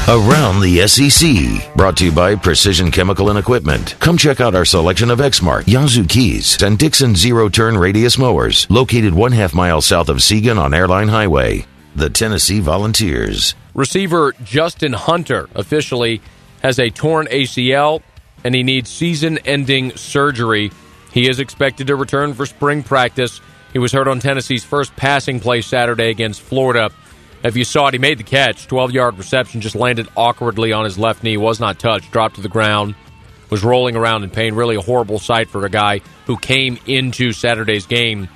Around the SEC. Brought to you by Precision Chemical and Equipment. Come check out our selection of Exmark, Yazoo keys, and Dixon zero-turn radius mowers. Located 1/2 mile south of Siegen on Airline Highway. The Tennessee Volunteers. Receiver Justin Hunter officially has a torn ACL, and he needs season-ending surgery. He is expected to return for spring practice. He was hurt on Tennessee's first passing play Saturday against Florida. If you saw it, he made the catch. 12-yard reception, just landed awkwardly on his left knee, was not touched, dropped to the ground, was rolling around in pain. Really a horrible sight for a guy who came into Saturday's game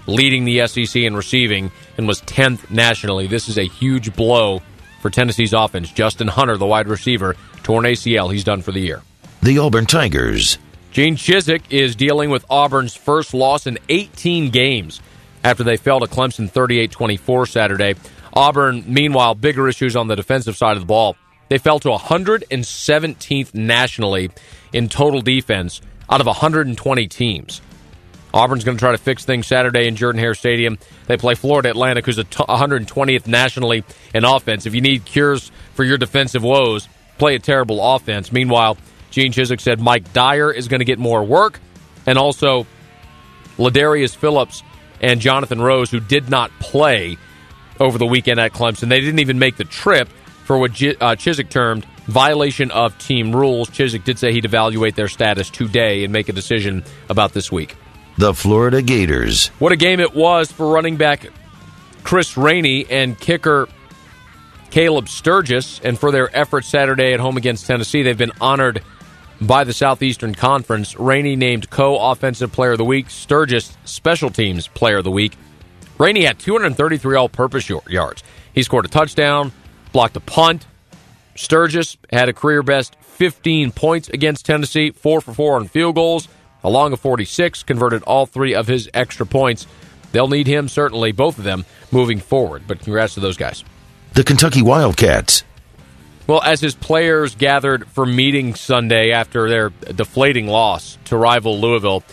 leading the SEC in receiving and was 10th nationally. This is a huge blow for Tennessee's offense. Justin Hunter, the wide receiver, torn ACL. He's done for the year. The Auburn Tigers. Gene Chizik is dealing with Auburn's first loss in 18 games after they fell to Clemson 38-24 Saturday. Auburn, meanwhile, bigger issues on the defensive side of the ball. They fell to 117th nationally in total defense out of 120 teams. Auburn's going to try to fix things Saturday in Jordan-Hare Stadium. They play Florida Atlantic, who's 120th nationally in offense. If you need cures for your defensive woes, play a terrible offense. Meanwhile, Gene Chizik said Mike Dyer is going to get more work, and also Ladarius Phillips and Jonathan Rose, who did not play over the weekend at Clemson. They didn't even make the trip for what Chizik termed violation of team rules. Chizik did say he'd evaluate their status today and make a decision about this week. The Florida Gators. What a game it was for running back Chris Rainey and kicker Caleb Sturgis, and for their efforts Saturday at home against Tennessee. They've been honored by the Southeastern Conference. Rainey named co-offensive player of the week, Sturgis special teams player of the week. Rainey had 233 all-purpose yards. He scored a touchdown, blocked a punt. Sturgis had a career-best 15 points against Tennessee, 4 for 4 on field goals, along of 46, converted all 3 of his extra points. They'll need him, certainly, both of them, moving forward. But congrats to those guys. The Kentucky Wildcats. Well, as his players gathered for meetings Sunday after their deflating loss to rival Louisville,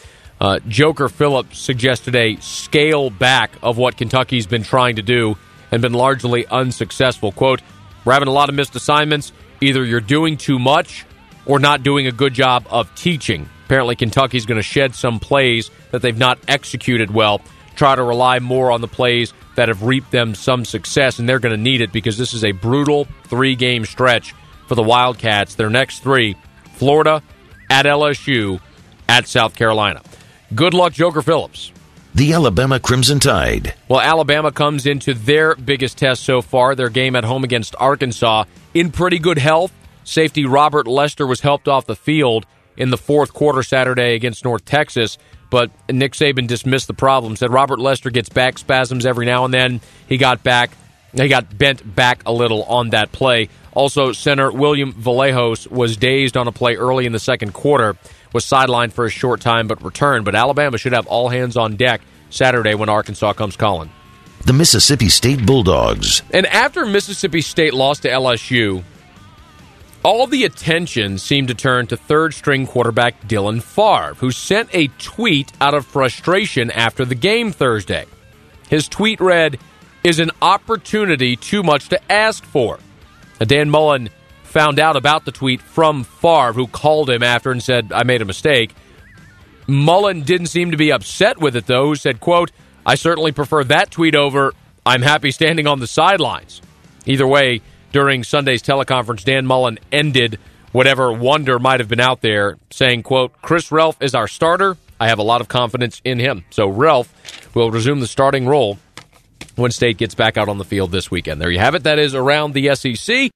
Joker Phillips suggested a scale back of what Kentucky's been trying to do and been largely unsuccessful. Quote, "We're having a lot of missed assignments. Either you're doing too much or not doing a good job of teaching." Apparently Kentucky's going to shed some plays that they've not executed well, try to rely more on the plays that have reaped them some success, and they're going to need it because this is a brutal 3-game stretch for the Wildcats. Their next 3, Florida, at LSU, at South Carolina. Good luck, Joker Phillips. The Alabama Crimson Tide. Well, Alabama comes into their biggest test so far, their game at home against Arkansas, in pretty good health. Safety Robert Lester was helped off the field in the fourth quarter Saturday against North Texas, but Nick Saban dismissed the problem, said Robert Lester gets back spasms every now and then. He got bent back a little on that play. Also, center William Vallejos was dazed on a play early in the second quarter, was sidelined for a short time but returned. But Alabama should have all hands on deck Saturday when Arkansas comes calling. The Mississippi State Bulldogs. And after Mississippi State lost to LSU, all the attention seemed to turn to third-string quarterback Dylan Favre, who sent a tweet out of frustration after the game Thursday. His tweet read, "Is an opportunity too much to ask for?" Dan Mullen found out about the tweet from Favre, who called him after and said, "I made a mistake." Mullen didn't seem to be upset with it, though, who said, quote, "I certainly prefer that tweet over, 'I'm happy standing on the sidelines.'" Either way, during Sunday's teleconference, Dan Mullen ended whatever wonder might have been out there, saying, quote, "Chris Relf is our starter. I have a lot of confidence in him." So Relf will resume the starting role when State gets back out on the field this weekend. There you have it. That is Around the SEC.